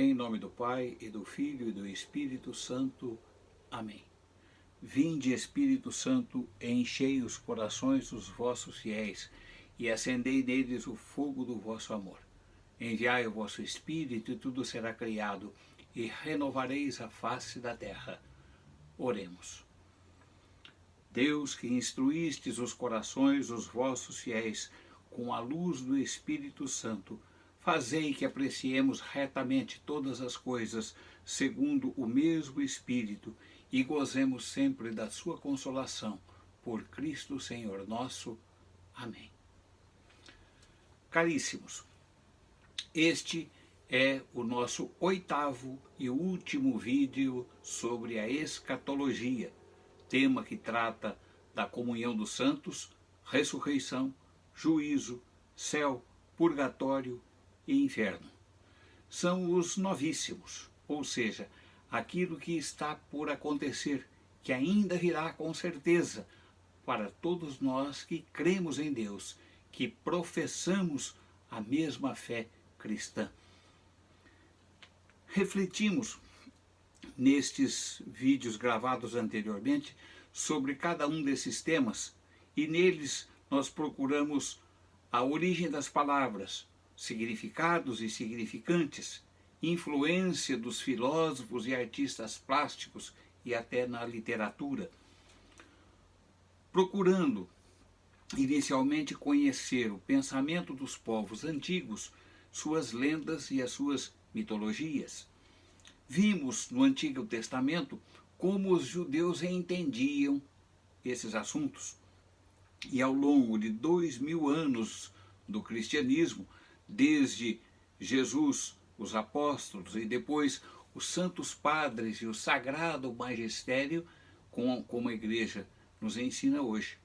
Em nome do Pai, e do Filho, e do Espírito Santo. Amém. Vinde, Espírito Santo, enchei os corações dos vossos fiéis, e acendei neles o fogo do vosso amor. Enviai o vosso Espírito, e tudo será criado, e renovareis a face da terra. Oremos. Deus, que instruístes os corações dos vossos fiéis com a luz do Espírito Santo, fazei que apreciemos retamente todas as coisas, segundo o mesmo Espírito, e gozemos sempre da sua consolação. Por Cristo Senhor nosso. Amém. Caríssimos, este é o nosso 8º e último vídeo sobre a escatologia, tema que trata da comunhão dos santos, ressurreição, juízo, céu, purgatório e inferno. São os novíssimos, ou seja, aquilo que está por acontecer, que ainda virá com certeza, para todos nós que cremos em Deus, que professamos a mesma fé cristã. Refletimos nestes vídeos gravados anteriormente sobre cada um desses temas, e neles nós procuramos a origem das palavras, significados e significantes, influência dos filósofos e artistas plásticos e até na literatura, procurando inicialmente conhecer o pensamento dos povos antigos, suas lendas e as suas mitologias. Vimos no Antigo Testamento como os judeus entendiam esses assuntos, e ao longo de 2000 anos do cristianismo, desde Jesus, os apóstolos e depois os santos padres e o sagrado magistério, como a igreja nos ensina hoje,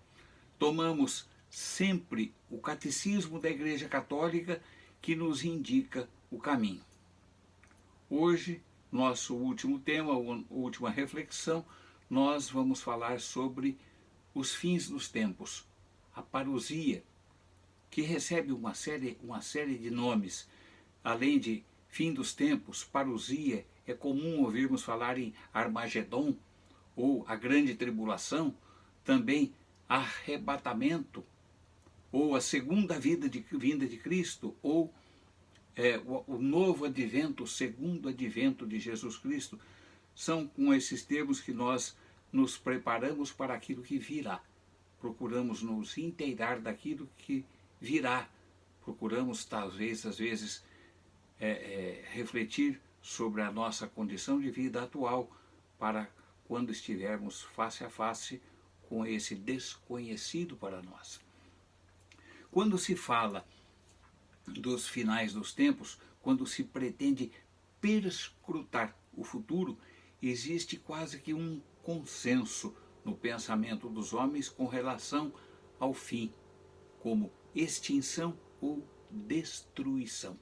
tomamos sempre o catecismo da Igreja Católica, que nos indica o caminho. Hoje, nosso último tema, última reflexão, nós vamos falar sobre os fins dos tempos, a parousia, que recebe uma série de nomes. Além de fim dos tempos, parousia, é comum ouvirmos falar em Armagedon, ou a grande tribulação, também arrebatamento, ou a segunda vinda de Cristo, ou o novo advento, o segundo advento de Jesus Cristo. São com esses termos que nós nos preparamos para aquilo que virá. Procuramos nos inteirar daquilo que virá. Procuramos, talvez, às vezes, refletir sobre a nossa condição de vida atual, para quando estivermos face a face com esse desconhecido para nós. Quando se fala dos finais dos tempos, quando se pretende perscrutar o futuro, existe quase que um consenso no pensamento dos homens com relação ao fim, como extinção ou destruição.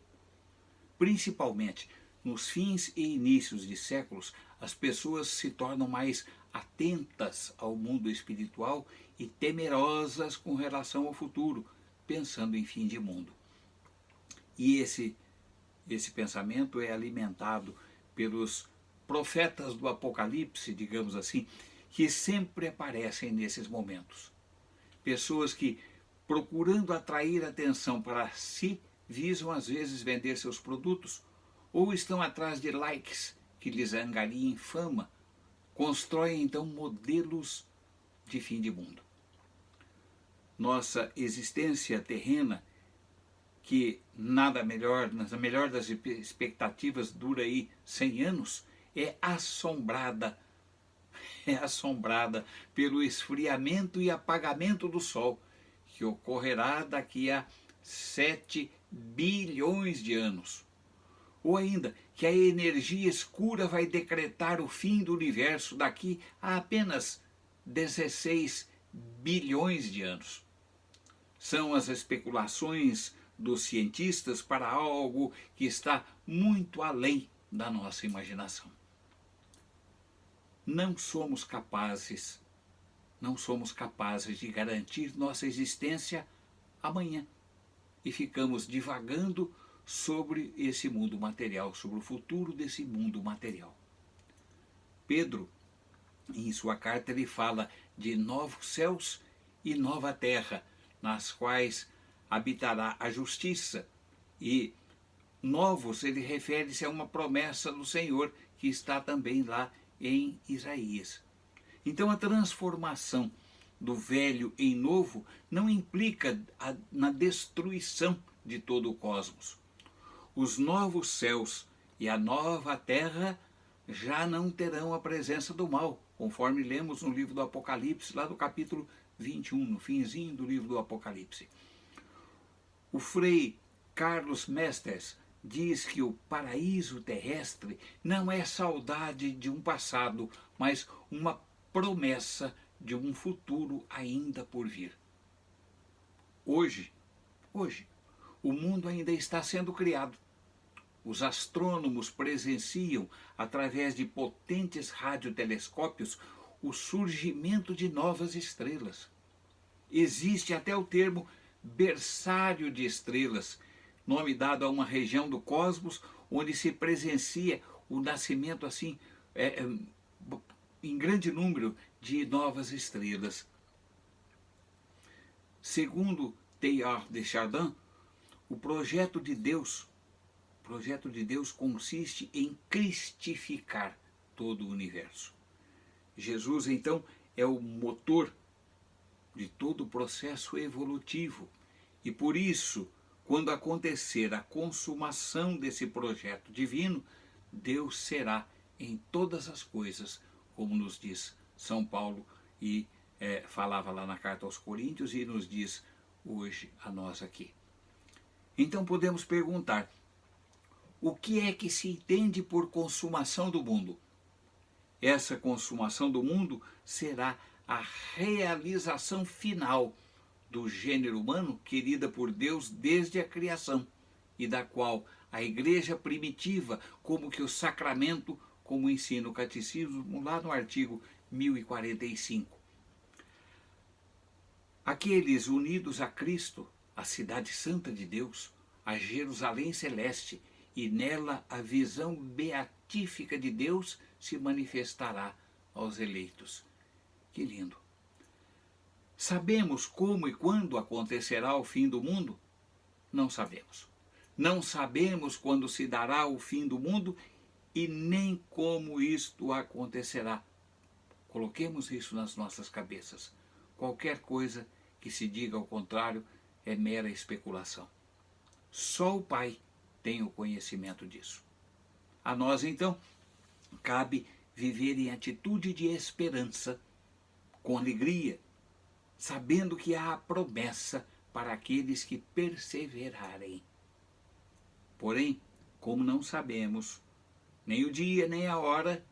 Principalmente nos fins e inícios de séculos, as pessoas se tornam mais atentas ao mundo espiritual e temerosas com relação ao futuro, pensando em fim de mundo. E esse pensamento é alimentado pelos profetas do Apocalipse, digamos assim, que sempre aparecem nesses momentos. Pessoas que, procurando atrair atenção para si, visam às vezes vender seus produtos, ou estão atrás de likes que lhes angariem fama, constroem então modelos de fim de mundo. Nossa existência terrena, que nada melhor, na melhor das expectativas, dura aí 100 anos, é assombrada pelo esfriamento e apagamento do Sol, que ocorrerá daqui a 7 bilhões de anos. Ou ainda, que a energia escura vai decretar o fim do universo daqui a apenas 16 bilhões de anos. São as especulações dos cientistas para algo que está muito além da nossa imaginação. Não somos capazes de garantir nossa existência amanhã, e ficamos divagando sobre esse mundo material, sobre o futuro desse mundo material. Pedro, em sua carta, ele fala de novos céus e nova terra, nas quais habitará a justiça. E novos, ele refere-se a uma promessa do Senhor, que está também lá em Isaías. Então a transformação do velho em novo não implica na destruição de todo o cosmos. Os novos céus e a nova terra já não terão a presença do mal, conforme lemos no livro do Apocalipse, lá do capítulo 21, no finzinho do livro do Apocalipse. O frei Carlos Mestres diz que o paraíso terrestre não é saudade de um passado, mas uma promessa de um futuro ainda por vir. Hoje, o mundo ainda está sendo criado. Os astrônomos presenciam, através de potentes radiotelescópios, o surgimento de novas estrelas. Existe até o termo berçário de estrelas, nome dado a uma região do cosmos onde se presencia o nascimento assim em grande número de novas estrelas. Segundo Teilhard de Chardin, o projeto de Deus consiste em cristificar todo o universo. Jesus, então, é o motor de todo o processo evolutivo. E por isso, quando acontecer a consumação desse projeto divino, Deus será em todas as coisas, como nos diz São Paulo e falava lá na carta aos Coríntios e nos diz hoje a nós aqui. Então podemos perguntar, o que é que se entende por consumação do mundo? Essa consumação do mundo será a realização final do gênero humano querida por Deus desde a criação e da qual a igreja primitiva, como que o sacramento, como ensina o catecismo lá no artigo 1045. Aqueles unidos a Cristo, a cidade santa de Deus, a Jerusalém celeste, e nela a visão beatífica de Deus se manifestará aos eleitos. Que lindo! Sabemos como e quando acontecerá o fim do mundo? Não sabemos. Não sabemos quando se dará o fim do mundo e nem como isto acontecerá. Coloquemos isso nas nossas cabeças. Qualquer coisa que se diga ao contrário é mera especulação. Só o Pai tem o conhecimento disso. A nós, então, cabe viver em atitude de esperança, com alegria, sabendo que há a promessa para aqueles que perseverarem. Porém, como não sabemos nem o dia nem a hora,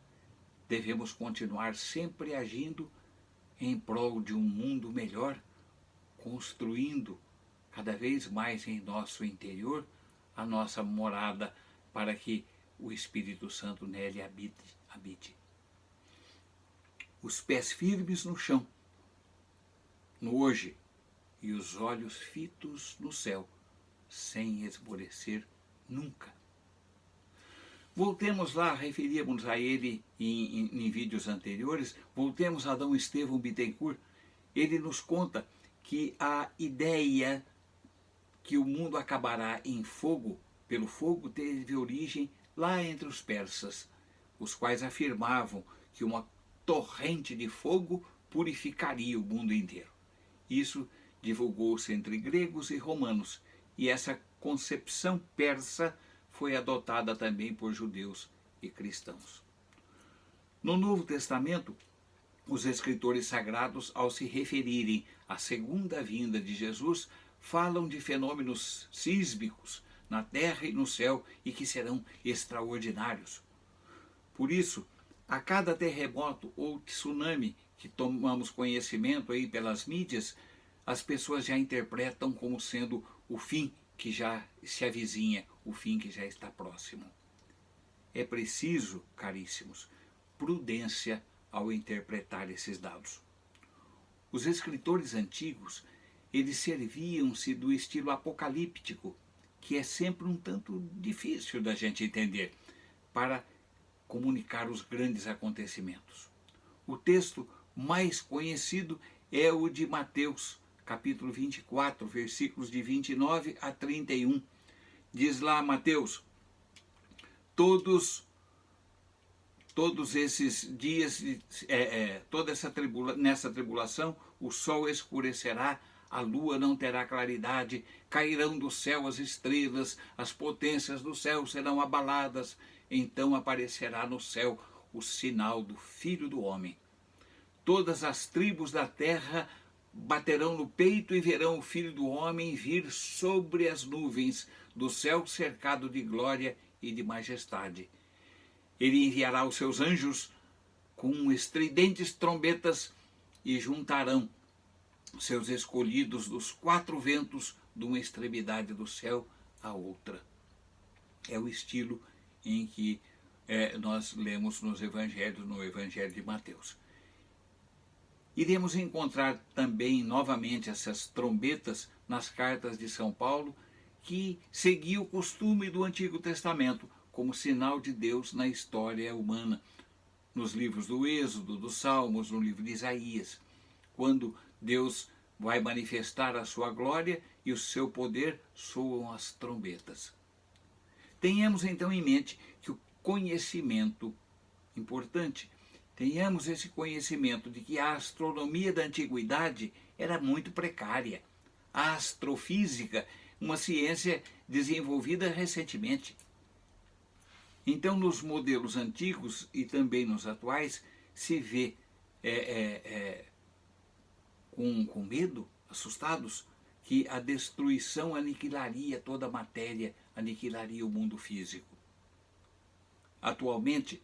devemos continuar sempre agindo em prol de um mundo melhor, construindo cada vez mais em nosso interior a nossa morada para que o Espírito Santo nele habite. Os pés firmes no chão, no hoje, e os olhos fitos no céu, sem esmorecer nunca. Voltemos lá, referíamos a ele em vídeos anteriores, voltemos a D. Estevão Bittencourt. Ele nos conta que a ideia que o mundo acabará em fogo, pelo fogo, teve origem lá entre os persas, os quais afirmavam que uma torrente de fogo purificaria o mundo inteiro. Isso divulgou-se entre gregos e romanos, e essa concepção persa foi adotada também por judeus e cristãos. No Novo Testamento, os escritores sagrados, ao se referirem à segunda vinda de Jesus, falam de fenômenos sísmicos na terra e no céu e que serão extraordinários. Por isso, a cada terremoto ou tsunami que tomamos conhecimento aí pelas mídias, as pessoas já interpretam como sendo o fim que já se avizinha, o fim que já está próximo. É preciso, caríssimos, prudência ao interpretar esses dados. Os escritores antigos, eles serviam-se do estilo apocalíptico que é sempre um tanto difícil da gente entender, para comunicar os grandes acontecimentos. O texto mais conhecido é o de Mateus, capítulo 24, versículos de 29 a 31. Diz lá Mateus: todos esses dias, nessa tribulação, o sol escurecerá, a lua não terá claridade, cairão do céu as estrelas, as potências do céu serão abaladas, então aparecerá no céu o sinal do Filho do Homem. Todas as tribos da terra baterão no peito e verão o Filho do Homem vir sobre as nuvens do céu, cercado de glória e de majestade. Ele enviará os seus anjos com estridentes trombetas e juntarão seus escolhidos dos quatro ventos, de uma extremidade do céu à outra. É o estilo em que nós lemos nos evangelhos, no Evangelho de Mateus. Iremos encontrar também novamente essas trombetas nas cartas de São Paulo, que seguia o costume do Antigo Testamento como sinal de Deus na história humana, nos livros do Êxodo, dos Salmos, no livro de Isaías, quando Deus vai manifestar a sua glória e o seu poder, soam as trombetas. Tenhamos então em mente que o conhecimento importante, tenhamos esse conhecimento de que a astronomia da antiguidade era muito precária. A astrofísica, uma ciência desenvolvida recentemente. Então, nos modelos antigos e também nos atuais, se vê com medo, assustados, que a destruição aniquilaria toda a matéria, aniquilaria o mundo físico. Atualmente,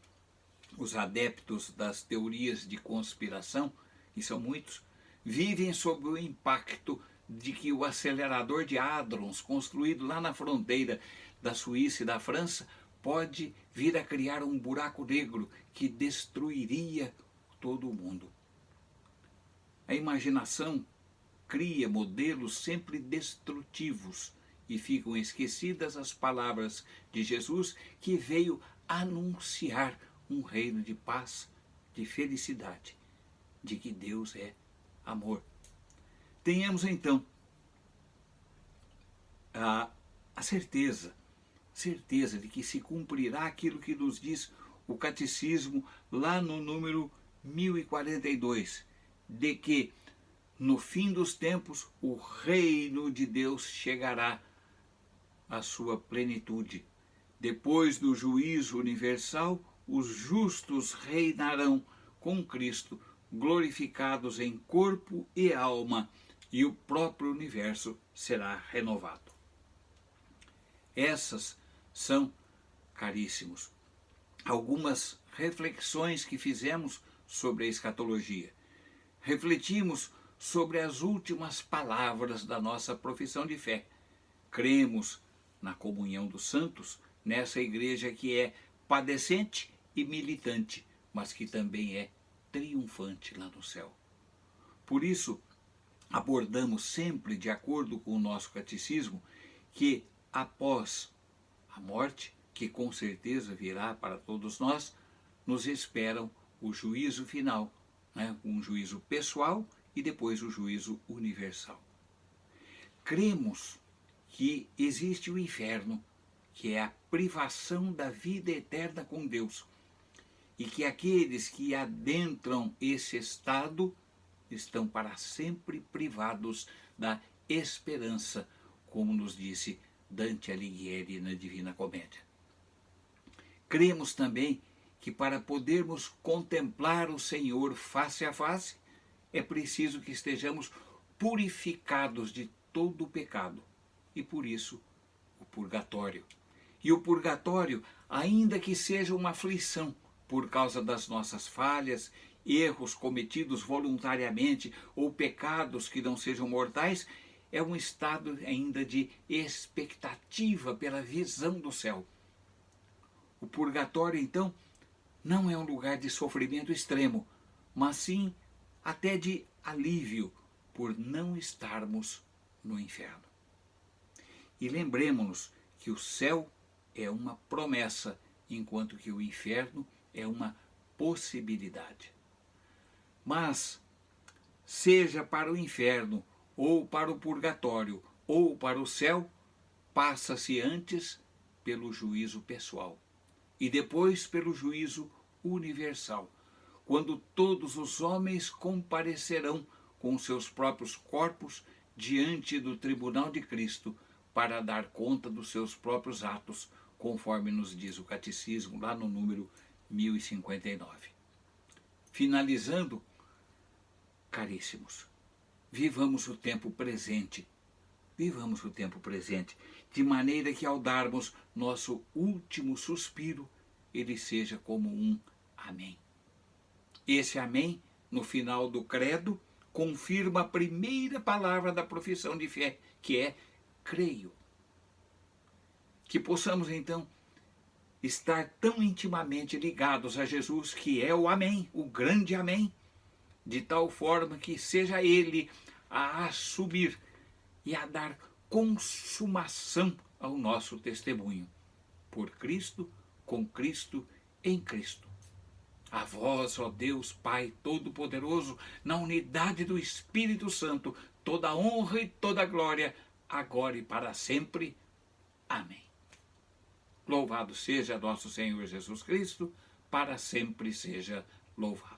os adeptos das teorias de conspiração, que são muitos, vivem sob o impacto de que o acelerador de hadrons, construído lá na fronteira da Suíça e da França, pode vir a criar um buraco negro que destruiria todo o mundo. A imaginação cria modelos sempre destrutivos e ficam esquecidas as palavras de Jesus, que veio anunciar um reino de paz, de felicidade, de que Deus é amor. Tenhamos então a certeza de que se cumprirá aquilo que nos diz o Catecismo lá no número 1042, de que no fim dos tempos o reino de Deus chegará à sua plenitude. Depois do juízo universal, os justos reinarão com Cristo, glorificados em corpo e alma, e o próprio universo será renovado. Essas são, caríssimos, algumas reflexões que fizemos sobre a escatologia. Refletimos sobre as últimas palavras da nossa profissão de fé. Cremos na comunhão dos santos, nessa igreja que é padecente e militante, mas que também é triunfante lá no céu. Por isso, abordamos sempre, de acordo com o nosso catecismo, que após a morte, que com certeza virá para todos nós, nos esperam o juízo final, um juízo pessoal e depois o juízo universal. Cremos que existe o inferno, que é a privação da vida eterna com Deus, e que aqueles que adentram esse estado estão para sempre privados da esperança, como nos disse Dante Alighieri na Divina Comédia. Cremos também que para podermos contemplar o Senhor face a face, é preciso que estejamos purificados de todo o pecado, e por isso o purgatório. E o purgatório, ainda que seja uma aflição por causa das nossas falhas, erros cometidos voluntariamente ou pecados que não sejam mortais, é um estado ainda de expectativa pela visão do céu. O purgatório, então, não é um lugar de sofrimento extremo, mas sim até de alívio por não estarmos no inferno. E lembremos-nos que o céu é uma promessa, enquanto que o inferno é uma possibilidade. Mas, seja para o inferno, ou para o purgatório, ou para o céu, passa-se antes pelo juízo pessoal e depois pelo juízo universal, quando todos os homens comparecerão com seus próprios corpos diante do tribunal de Cristo para dar conta dos seus próprios atos, conforme nos diz o Catecismo, lá no número 1059. Finalizando, caríssimos, vivamos o tempo presente. Vivamos o tempo presente, de maneira que ao darmos nosso último suspiro, ele seja como um amém. Esse amém, no final do credo, confirma a primeira palavra da profissão de fé, que é creio. Que possamos, então, estar tão intimamente ligados a Jesus, que é o amém, o grande amém, de tal forma que seja ele a assumir e a dar consumação ao nosso testemunho. Por Cristo, com Cristo, em Cristo. A vós, ó Deus Pai Todo-Poderoso, na unidade do Espírito Santo, toda honra e toda glória, agora e para sempre. Amém. Louvado seja nosso Senhor Jesus Cristo, para sempre seja louvado.